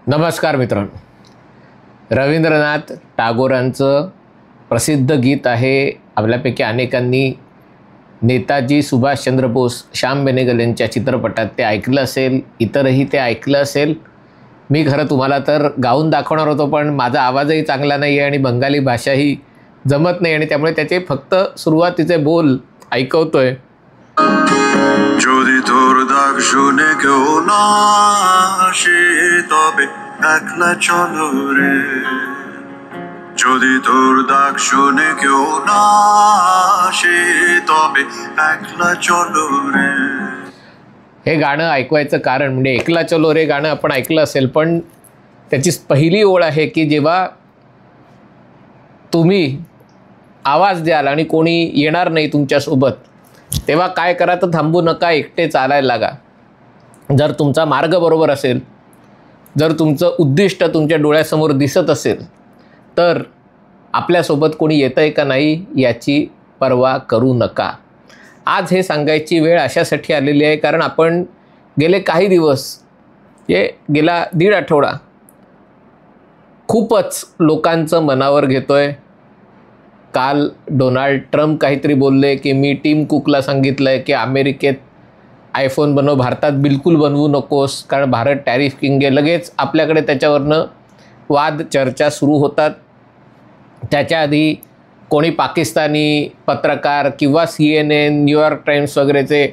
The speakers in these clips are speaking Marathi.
नमस्कार मित्रांनो, रवींद्रनाथ टागोरांचं प्रसिद्ध गीत आहे. आपल्यापैकी अनेकांनी नेताजी सुभाषचंद्र बोस, श्याम बेनेगल यांच्या चित्रपटात ते ऐकलं असेल, इतरही ते ऐकलं असेल. मी खरं तुम्हाला तर गाऊन दाखवणार होतो, पण माझा आवाजही चांगला नाही आहे आणि बंगाली भाषाही जमत नाही आणि त्यामुळे त्याचे फक्त सुरुवातीचे बोल ऐकवतोय. যদি তোর ডাক শুনে কেউ না আসে তবে একলা চলো রে, যদি তোর ডাক শুনে কেউ না আসে তবে একলা চলো রে. हे गाणं ऐकवायचं कारण म्हणजे एकला चलो रे गाणं आपण ऐकलं असेल, पण त्याची पहिली ओळ आहे की जेव्हा तुम्ही आवाज द्याल आणि कोणी येणार नाही तुमच्यासोबत, तेव्हा काय करा तर थांबू नका, एकटे चालायला लागा. जर तुमचा मार्ग बरोबर असेल, जर तुमचं उद्दिष्ट तुमच्या डोळ्यासमोर दिसत असेल, तर आपल्यासोबत कोणी येतं आहे का नाही याची पर्वा करू नका. आज हे सांगायची वेळ अशासाठी आलेली आहे कारण आपण गेले काही दिवस, गेला 1.5 आठवडा खूपच लोकांचं मनावर घेतोय. काल डोनाल्ड ट्रम्प काहीतरी बोलले की मी टीम कुकला सांगितलं आहे की अमेरिकेत आयफोन बनव, भारतात बिलकुल बनवू नकोस कारण भारत टॅरिफ किंग आहे. लगेच आपल्याकडे त्याच्यावरनं वाद चर्चा सुरू होतात. त्याच्या आधी कोणी पाकिस्तानी पत्रकार किंवा CNN, न्यूयॉर्क टाइम्स वगैरेचे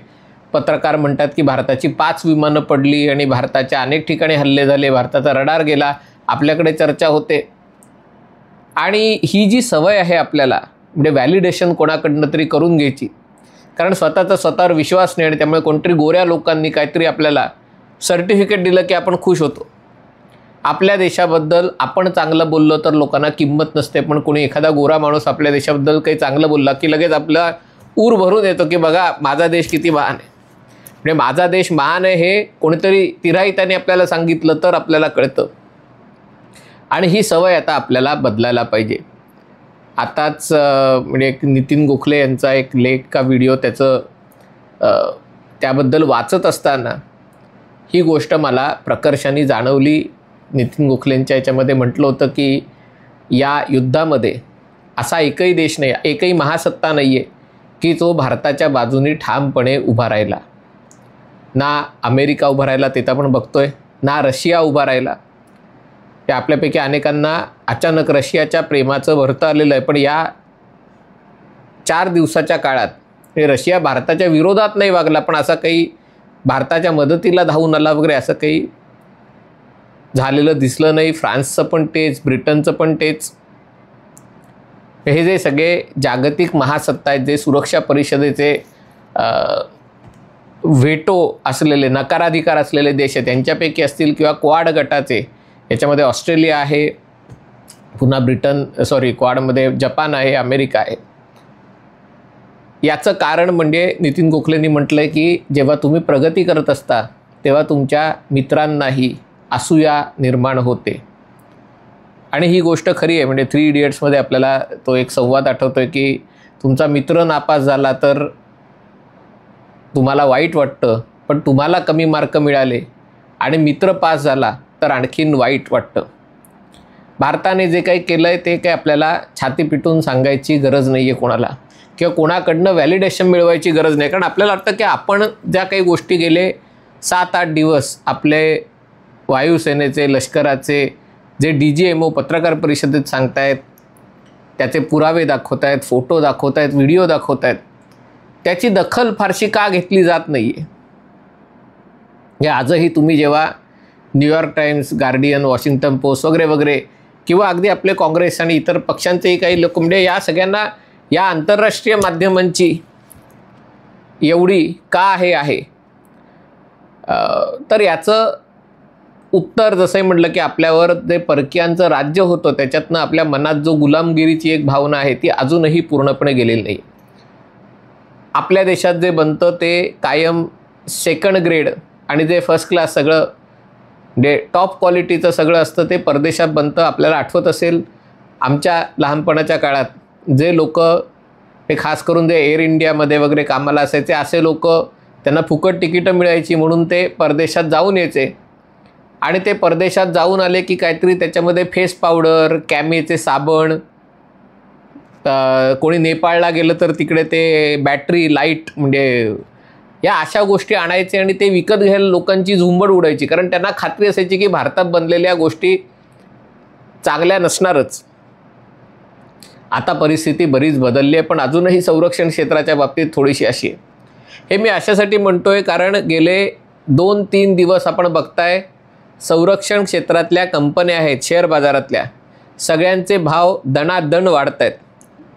पत्रकार म्हणतात की भारताची 5 विमानं पडली आणि भारताच्या अनेक ठिकाणी हल्ले झाले, भारताचा रडार गेला. आपल्याकडे चर्चा होते. आणि ही जी सवय आहे आपल्याला, म्हणजे व्हॅलिडेशन कोणाकडनं तरी करून घ्यायची, कारण स्वतःचा स्वतःवर विश्वास नाही आणि त्यामुळे कोणतरी गोऱ्या लोकांनी काहीतरी आपल्याला सर्टिफिकेट दिलं की आपण खुश होतो. आपल्या देशाबद्दल आपण चांगलं बोललो तर लोकांना किंमत नसते, पण कोणी एखादा गोरा माणूस आपल्या देशाबद्दल काही चांगलं बोलला की लगेच आपला ऊर भरून येतो की बघा माझा देश किती महान आहे. म्हणजे माझा देश महान आहे हे कोणीतरी तिराहिताने आपल्याला सांगितलं तर आपल्याला कळतं. आणि ही सवय आता आपल्याला बदलायला पाहिजे. आताच म्हणजे एक नितीन गोखले यांचा एक लेख का व्हिडिओ त्याबद्दल वाचत असताना ही गोष्ट मला प्रकर्षाने जाणवली. नितीन गोखलेंच्या याच्यामध्ये म्हटलं होतं की या युद्धामध्ये असा एकही देश नाही, एकही महासत्ता नाही आहे की जो भारताच्या बाजूने ठामपणे उभा राहिला. ना अमेरिका उभा राहिला, ते तर आपण बघतोय, ना रशिया उभा राहिला. ते आपल्यापैकी अनेकांना अचानक रशियाच्या प्रेमाचं भरतं आलेलं आहे, पण या 4 दिवसाच्या काळात रशिया भारताच्या विरोधात नाही वागला, पण असं काही भारताच्या मदतीला धावून आला वगैरे असं काही झालेलं दिसलं नाही. फ्रान्सचं पण तेच, ब्रिटनचं पण तेच. हे जे सगळे जागतिक महासत्ता आहेत, जे सुरक्षा परिषदेचे व्हेटो असलेले, नकाराधिकार असलेले देश आहेत, त्यांच्यापैकी असतील किंवा क्वाड गटाचे, याच्यामध्ये ऑस्ट्रेलिया आहे, पुन्हा क्वाडमध्ये जपान आहे, अमेरिका आहे. याचं कारण म्हणजे नितीन गोखलेंनी म्हटलं आहे की जेव्हा तुम्ही प्रगती करत असता तेव्हा तुमच्या मित्रांनाही असूया निर्माण होते. आणि ही गोष्ट खरी आहे. म्हणजे 3 इडियट्समध्ये आपल्याला तो एक संवाद आठवतो आहे की तुमचा मित्र नापास झाला तर तुम्हाला वाईट वाटतं, पण तुम्हाला कमी मार्क मिळाले आणि मित्र पास झाला तर आणखीन वाईट वाटतं. भारताने जे काही केलं आहे ते काही आपल्याला छाती पिटून सांगायची गरज नाही आहे कोणाला, किंवा कोणाकडनं व्हॅलिडेशन मिळवायची गरज नाही. कारण आपल्याला वाटतं की आपण ज्या काही गोष्टी गेले 7-8 दिवस आपले वायुसेनेचे, लष्कराचे जे DGMO पत्रकार परिषदेत सांगतायत, त्याचे पुरावे दाखवत आहेत, फोटो दाखवत आहेत, व्हिडिओ दाखवत आहेत, त्याची दखल फारशी का घेतली जात नाही आहे. हे आजही तुम्ही जेव्हा New York times, guardian, Washington post वगैरे वगैरे, किंवा अगदी आपले काँग्रेस आणि इतर पक्षांचेही काही लोक, म्हणजे या सगळ्यांना या आंतरराष्ट्रीय माध्यमांची एवढी का आहे तर याचं उत्तर जसंही म्हटलं की आपल्यावर जे परकीयांचं राज्य होतं त्याच्यातनं आपल्या मनात जो गुलामगिरीची एक भावना आहे ती अजूनही पूर्णपणे गेलेली नाही. आपल्या देशात जे बनतं ते कायम सेकंड ग्रेड आणि जे फर्स्ट क्लास सगळं म्हणजे टॉप क्वालिटीचं सगळं असतं ते परदेशात बनतं. आपल्याला आठवत असेल आमच्या लहानपणाच्या काळात जे लोक हे खास करून जे एअर इंडियामध्ये वगैरे कामाला असायचे असे लोक, त्यांना फुकट तिकीटं मिळायची म्हणून ते परदेशात जाऊन यायचे आणि ते परदेशात जाऊन आले की काहीतरी त्याच्यामध्ये फेस पावडर, कॅमेचे साबण, कोणी नेपाळला गेलं तर तिकडे ते बॅटरी लाईट म्हणजे या अशा गोष्टी आणायचे आणि ते विकत घ्यायला लोकांची झुंबड उडायची, कारण त्यांना खात्री असायची की भारतात बनलेल्या गोष्टी चांगल्या नसणारच. आता परिस्थिती बरीच बदलली आहे, पण अजूनही संरक्षण क्षेत्राच्या बाबतीत थोडीशी अशी आहे. हे मी अशासाठी म्हणतोय कारण गेले 2-3 दिवस आपण बघताय संरक्षण क्षेत्रातल्या कंपन्या आहेत शेअर बाजारातल्या, सगळ्यांचे भाव दणादण वाढत आहेत.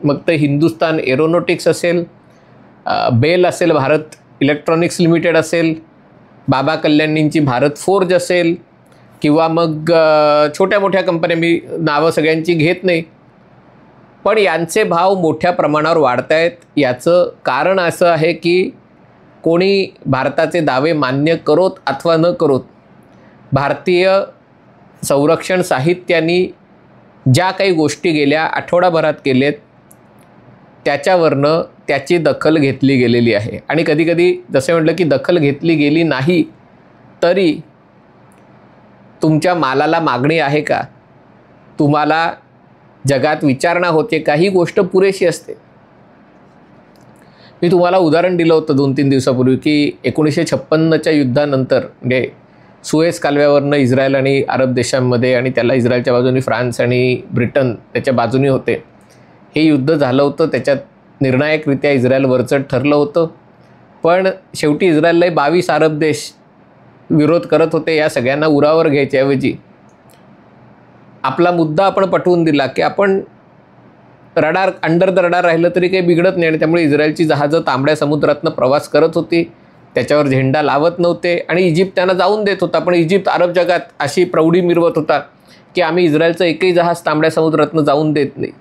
मग ते हिंदुस्तान एरोनॉटिक्स असेल, बेल असेल, भारत इलेक्ट्रॉनिक्स लिमिटेड असेल, बाबा कल्याणींची भारत फोर्ज असेल, किंवा मग छोट्या मोठ्या कंपन्या, मी नावं सगळ्यांची घेत नाही, पण यांचे भाव मोठ्या प्रमाणावर वाढत आहेत. याचं कारण असं आहे की कोणी भारताचे दावे मान्य करोत अथवा न करोत, भारतीय संरक्षण साहित्याने ज्या काही गोष्टी गेल्या आठवडाभरात केलेत त्याच्यावरनं त्याची दखल घेतली गेलेली आहे. आणि कधीकधी जसे म्हटलं की दखल घेतली गेली नाही तरी तुमच्या मालाला मागणी आहे का, तुम्हाला जगात विचारणा होते का, ही गोष्ट पुरेशी असते. मी तुम्हाला उदाहरण दिलं होतं 2-3 दिवसापूर्वी की 1956च्या युद्धानंतर म्हणजे सुएझ कालव्यावरनं इस्रायल आणि अरब देशांमध्ये, आणि त्याला इस्रायलच्या बाजूने फ्रान्स आणि ब्रिटन त्याच्या बाजूने होते, हे युद्ध झालं होतं. त्याच्यात निर्णायकरित्या इस्रायल वरचढ ठरलं होतं, पण शेवटी इस्रायलला 22 अरब देश विरोध करत होते. या सगळ्यांना उरावर घ्यायच्याऐवजी आपला मुद्दा आपण पटवून दिला की आपण रडार अंडर द रडार राहिलं तरी काही बिघडत नाही, आणि त्यामुळे इस्रायलची जहाजं तांबड्या समुद्रातनं प्रवास करत होती, त्याच्यावर झेंडा लावत नव्हते आणि इजिप्त त्यांना जाऊन देत होता. पण इजिप्त अरब जगात अशी प्रौढी मिरवत होता की आम्ही इस्रायलचं एकही जहाज तांबड्या समुद्रातनं जाऊन देत नाही.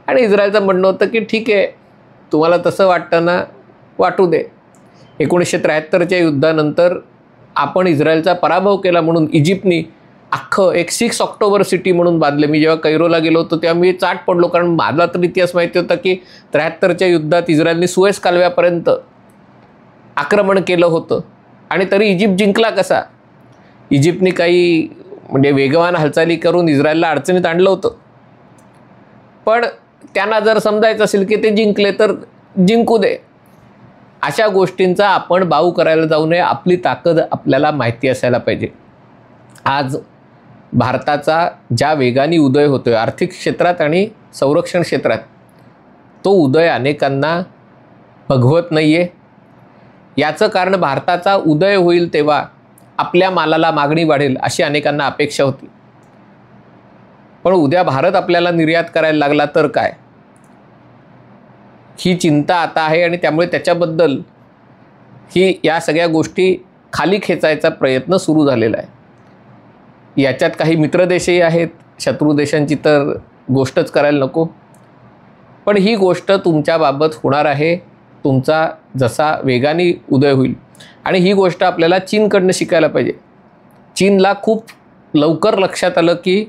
आणि इस्रायलचं म्हणणं होतं की ठीक आहे, तुम्हाला तसं वाटतं ना, वाटू दे. 1973च्या युद्धानंतर आपण इस्रायलचा पराभव केला म्हणून इजिप्तनी अख्खं एक 6 ऑक्टोबर सिटी म्हणून बांधले. मी जेव्हा कैरोला गेलो होतो तेव्हा मी चाट पडलो, कारण मला तर इतिहास माहिती होता की 73च्या युद्धात इस्रायलने सुएझ कालव्यापर्यंत आक्रमण केलं होतं आणि तरी इजिप्त जिंकला कसा. इजिप्तनी काही म्हणजे वेगवान हालचाली करून इस्रायलला अडचणीत आणलं होतं, पण त्यांना जर समजायचं असेल की ते जिंकले तर जिंकू दे. अशा गोष्टींचा आपण बाऊ करायला जाऊ नये. आपली ताकद आपल्याला माहिती असायला पाहिजे. आज भारताचा ज्या वेगाने उदय होतोय आर्थिक क्षेत्रात आणि संरक्षण क्षेत्रात, तो उदय अनेकांना बघवत नाही आहे. याचं कारण भारताचा उदय होईल तेव्हा आपल्या मालाला मागणी वाढेल अशी अनेकांना अपेक्षा होती, पण उद्या भारत आपल्याला निर्यात करायला लागला तर काय, ही चिंता आता आहे. आणि त्यामुळे त्याच्याबद्दल या सगळ्या गोष्टी खाली खेचायचा प्रयत्न सुरू झालेला आहे. याच्यात काही मित्रदेशही आहेत, शत्रू देशांची तर गोष्टच करायला नको. पण ही गोष्ट तुमच्याबाबत होणार आहे, तुमचा जसा वेगाने उदय होईल. आणि ही गोष्ट आपल्याला चीनकडनं शिकायला पाहिजे. चीनला खूप लवकर लक्षात आलं की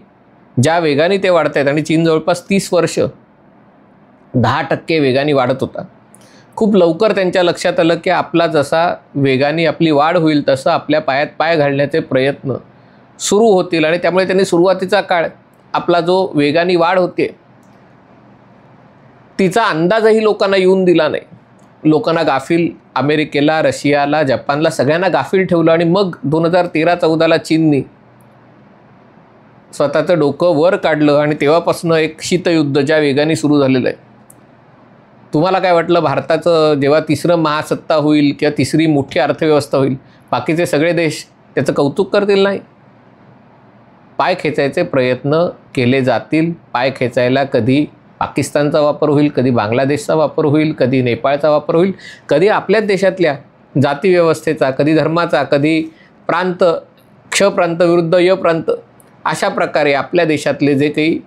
ज्या वेगाने ते वाढत आहेत, आणि चीन जवळपास 30 वर्ष 10% वेगाने वाढत होता, खूप लवकर त्यांच्या लक्षात आलं की आपला जसा वेगाने आपली वाढ होईल तसं आपल्या पायात पाय घालण्याचे प्रयत्न सुरू होतील. आणि त्यामुळे त्यांनी सुरुवातीचा काळ आपला जो वेगाने वाढ होते तिचा अंदाजही लोकांना येऊन दिला नाही. लोकांना गाफील, अमेरिकेला, रशियाला, जपानला सगळ्यांना गाफील ठेवलं. आणि मग 2013-14ला चीननी स्वतःचं डोकं वर काढलं आणि तेव्हापासून एक शीतयुद्ध ज्या वेगाने सुरू झालेलं आहे. तुम्हाला काय वाटलं, भारताचं जेव्हा तिसरं महासत्ता होईल किंवा तिसरी मोठी अर्थव्यवस्था होईल, बाकीचे सगळे देश त्याचं कौतुक करतील? नाही. पाय खेचायचे प्रयत्न केले जातील. पाय खेचायला कधी पाकिस्तानचा वापर होईल, कधी बांगलादेशचा वापर होईल, कधी नेपाळचा वापर होईल, कधी आपल्याच देशातल्या जातीव्यवस्थेचा, कधी धर्माचा, कधी प्रांत, क्ष प्रांत विरुद्ध य प्रांत, अशा प्रकारे आपल्या देशातले जे काही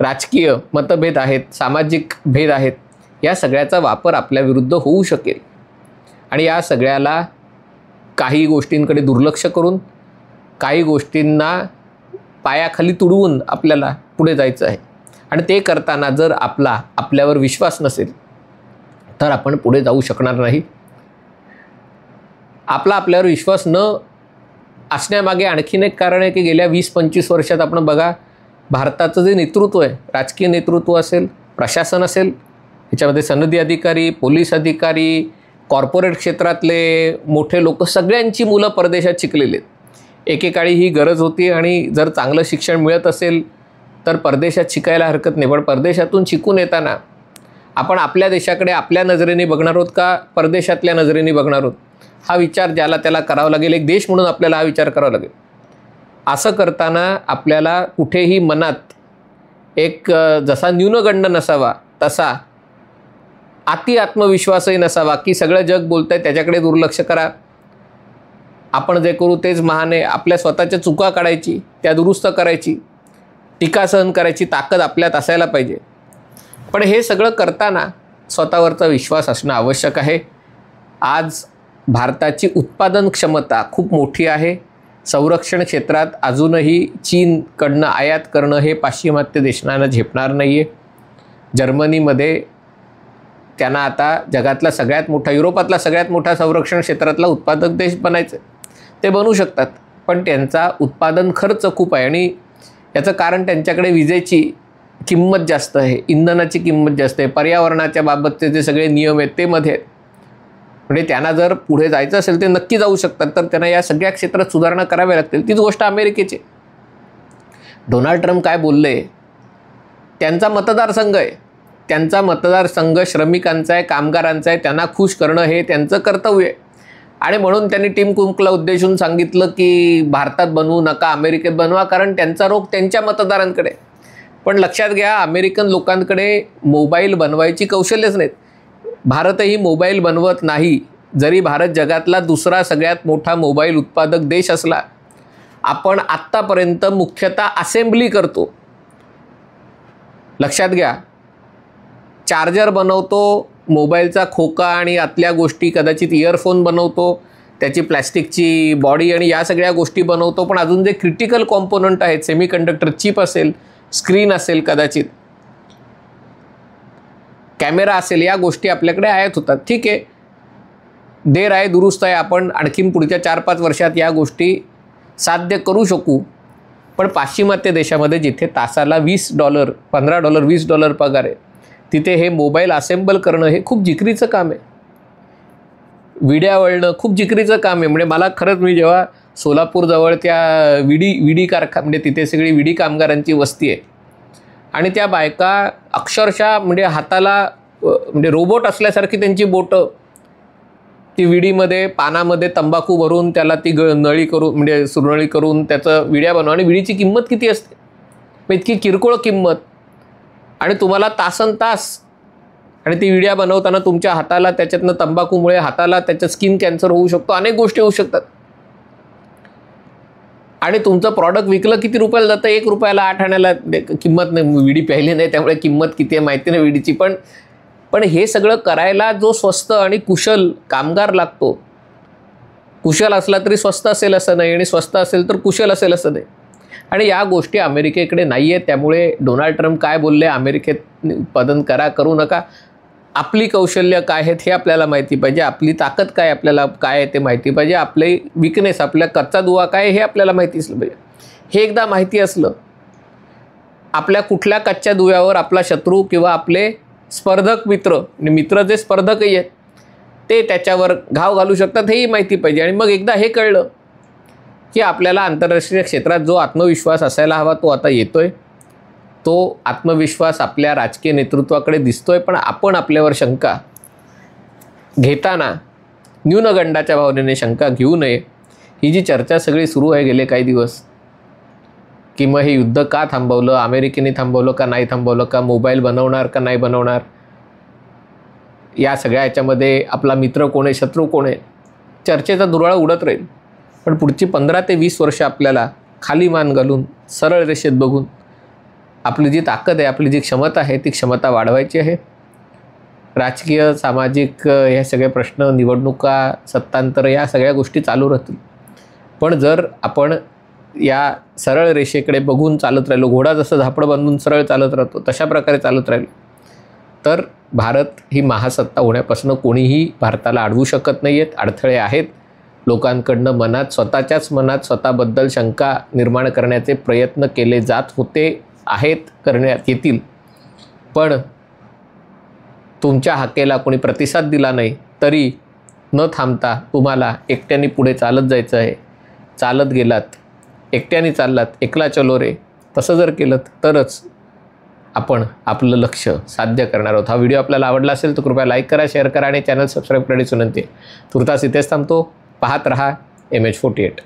राजकीय मतभेद आहेत, सामाजिक भेद आहेत, या सगळ्याचा वापर आपल्या विरुद्ध होऊ शकेल. आणि या सगळ्याला काही गोष्टींकडे दुर्लक्ष करून, काही गोष्टींना पायाखाली तुडवून आपल्याला पुढे जायचं आहे. आणि ते करताना जर आपल्यावर विश्वास नसेल, तर आपण पुढे जाऊ शकणार नाही. आपल्यावर विश्वास न असण्यामागे आणखीन एक कारण आहे की गेल्या 20-25 वर्षात आपण बघा, भारताचं जे नेतृत्व आहे, राजकीय नेतृत्व असेल, प्रशासन असेल, याच्यामध्ये सनदी अधिकारी, पोलीस अधिकारी, कॉर्पोरेट क्षेत्रातले मोठे लोक, सगळ्यांची मुलं परदेशात शिकलेली आहेत. एकेकाळी ही गरज होती आणि जर चांगलं शिक्षण मिळत असेल तर परदेशात शिकायला हरकत नाही. पण परदेशातून शिकून येताना आपण आपल्या देशाकडे आपल्या नजरेने बघणार आहोत का परदेशातल्या नजरेने बघणार आहोत, हा विचार ज्याला त्याला करावा लागेल. एक देश म्हणून आपल्याला हा विचार करावा लागेल. असं करताना आपल्याला कुठेही मनात एक जसा न्यूनगंड नसावा तसा अति आत्मविश्वासही नसावा की सगळं जग बोलतंय त्याच्याकडे दुर्लक्ष करा, आपण जे करू तेच महान आहे. आपल्या स्वतःच्या चुका काढायची, त्या दुरुस्त करायची, टीका सहन करायची ताकद आपल्यात असायला पाहिजे. पण हे सगळं करताना स्वतःवरचा विश्वास असणं आवश्यक आहे. आज भारताची उत्पादन क्षमता खूप मोठी आहे. संरक्षण क्षेत्रात अजूनही चीनकडनं आयात करणं हे पाश्चिमात्य देशांना झेपणार नाही आहे. जर्मनीमध्ये त्यांना आता जगातला सगळ्यात मोठा, युरोपातला सगळ्यात मोठा संरक्षण क्षेत्रातला उत्पादक देश बनायचं आहे. ते बनू शकतात, पण त्यांचा उत्पादन खर्च खूप आहे आणि याचं कारण त्यांच्याकडे विजेची किंमत जास्त आहे, इंधनाची किंमत जास्त आहे, पर्यावरणाच्या बाबतचे जे सगळे नियम आहेत ते मध्ये आहेत. म्हणजे त्यांना जर पुढे जायचं असेल ते नक्की जाऊ शकतात, तर त्यांना या सगळ्या क्षेत्रात सुधारणा कराव्या लागतील. तीच गोष्ट अमेरिकेची. डोनाल्ड ट्रम्प काय बोलले, त्यांचा मतदारसंघ आहे, त्यांचा मतदारसंघ श्रमिकांचा आहे, कामगारांचा आहे, त्यांना खुश करणं हे त्यांचं कर्तव्य आहे. आणि म्हणून त्यांनी टिम कुकला उद्देशून सांगितलं की भारतात बनवू नका, अमेरिकेत बनवा, कारण त्यांचा रोग त्यांच्या मतदारांकडे. पण लक्षात घ्या, अमेरिकन लोकांकडे मोबाईल बनवायची कौशल्यच नाहीत. भारतही मोबाईल बनवत नाही. जरी भारत जगातला दुसरा सगळ्यात मोठा मोबाईल उत्पादक देश असला, आपण आत्तापर्यंत मुख्यतः असेंब्ली करतो. लक्षात घ्या, चार्जर बनवतो, मोबाईलचा खोका आणि आतल्या गोष्टी, कदाचित इयरफोन बनवतो, त्याची प्लॅस्टिकची बॉडी आणि या सगळ्या गोष्टी बनवतो. पण अजून जे क्रिटिकल कॉम्पोनंट आहेत, सेमीकंडक्टर चिप असेल, स्क्रीन असेल, कदाचित कॅमेरा असेल, या गोष्टी आपल्याकडे आयात होतात. ठीक आहे, देर आहे दुरुस्त आहे, आपण आणखीन पुढच्या 4-5 वर्षात या गोष्टी साध्य करू शकू. पण पाश्चिमात्य देशामध्ये जिथे तासाला $20, $15, $20 पगार आहे, तिथे हे मोबाईल असेंबल करणं हे खूप जिकरीचं काम आहे. विड्या वळणं खूप जिकरीचं काम आहे. म्हणजे मला खरंच, मी जेव्हा सोलापूरजवळ त्या विडी कारखाना, म्हणजे तिथे सगळी विडी कामगारांची वस्ती आहे आणि त्या बायका अक्षरशः म्हणजे हाताला म्हणजे रोबोट असल्यासारखी त्यांची बोटं ती विडीमध्ये, पानामध्ये तंबाखू भरून त्याला ती नळी करून, म्हणजे सुरनळी करून त्याचं विड्या बनवा. आणि विडीची किंमत किती असते, इतकी किरकोळ किंमत, आणि तुम्हाला तासनतास, आणि ती विड्या बनवताना तुमच्या हाताला त्याच्यातनं तंबाखूमुळे हाताला त्याचं स्किन कॅन्सर होऊ शकतो, अनेक गोष्टी होऊ शकतात. आणि तुमचं प्रॉडक्ट विकलं किती रुपयाला जातं, 1 रुपयाला 8 आण्याला किंमत नाही. विडी प्यायली नाही त्यामुळे किंमत किती आहे माहिती नाही विडीची. पण हे सगळं करायला जो स्वस्त आणि कुशल कामगार लागतो, कुशल असला तरी स्वस्त असेल असं नाही, आणि स्वस्त असेल तर कुशल असेल असं नाही. आणि या गोष्टी अमेरिकेकडे नाही आहेत. त्यामुळे डोनाल्ड ट्रम्प काय बोलले, अमेरिकेत उत्पादन करा, करू नका, आपली कौशल्य काय आहेत हे आपल्याला माहिती पाहिजे, आपली ताकद काय आपल्याला काय आहे ते माहिती पाहिजे, आपले विकनेस, आपल्या कच्चा दुवा काय हे आपल्याला माहिती असलं पाहिजे. हे एकदा माहिती असलं, आपल्या कुठल्या कच्च्या दुव्यावर आपला शत्रू किंवा आपले स्पर्धक मित्र जे स्पर्धकही आहेत ते त्याच्यावर घाव घालू शकतात हेही माहिती पाहिजे. आणि मग एकदा हे कळलं की आपल्याला आंतरराष्ट्रीय क्षेत्रात जो आत्मविश्वास असायला हवा तो आता येतोय. तो आत्मविश्वास आपल्या राजकीय नेतृत्वाकडे दिसतोय. पण आपण आपल्यावर शंका घेताना न्यूनगंडाच्या भावनेने शंका घेऊ नये. ही जी चर्चा सगळी सुरू आहे गेले काही दिवस, की मग हे युद्ध का थांबवलं, अमेरिकेने थांबवलं का नाही थांबवलं, का मोबाईल बनवणार का नाही बनवणार, या सगळ्या याच्यामध्ये आपला मित्र कोण आहे, शत्रू कोण आहे, चर्चेचा दुराळा उडत राहील. पण पुढची 15 ते 20 वर्ष आपल्याला खाली मान घालून सरळ रेषेत बघून आपली जी ताकद आहे, आपली जी क्षमता आहे ती क्षमता वाढवायची आहे. राजकीय, सामाजिक हे सगळे प्रश्न, निवडणुका, सत्तांतर, या सगळ्या गोष्टी चालू राहतील. पण जर आपण या सरळ रेषेकडे बघून चालत राहिलो, घोडा जसं झापड बांधून सरळ चालत राहतो तशा प्रकारे चालत राहिलो, तर भारत ही महासत्ता होण्यापासून कोणीही भारताला अडवू शकत नाही आहेत. अडथळे आहेत. लोकांकडनं मनात स्वतःच्याच मनात स्वतःबद्दल शंका निर्माण करण्याचे प्रयत्न केले जात होते आहेत, करण्यात येतील. पण तुमच्या हाकेला कोणी प्रतिसाद दिला नाही तरी न थांबता तुम्हाला एकट्याने पुढे चालत जायचं आहे. चालत गेलात, एकट्याने चाललात, एकला चलो रे, तसं जर केलं तरच आपण आपलं लक्ष साध्य करणार आहोत. हा व्हिडिओ आपल्याला आवडला असेल तर कृपया लाईक करा, शेअर करा आणि चॅनल सबस्क्राईब करण्याची विनंती आहे. तुर्तास इथेच थांबतो. पाहत रहा MH48.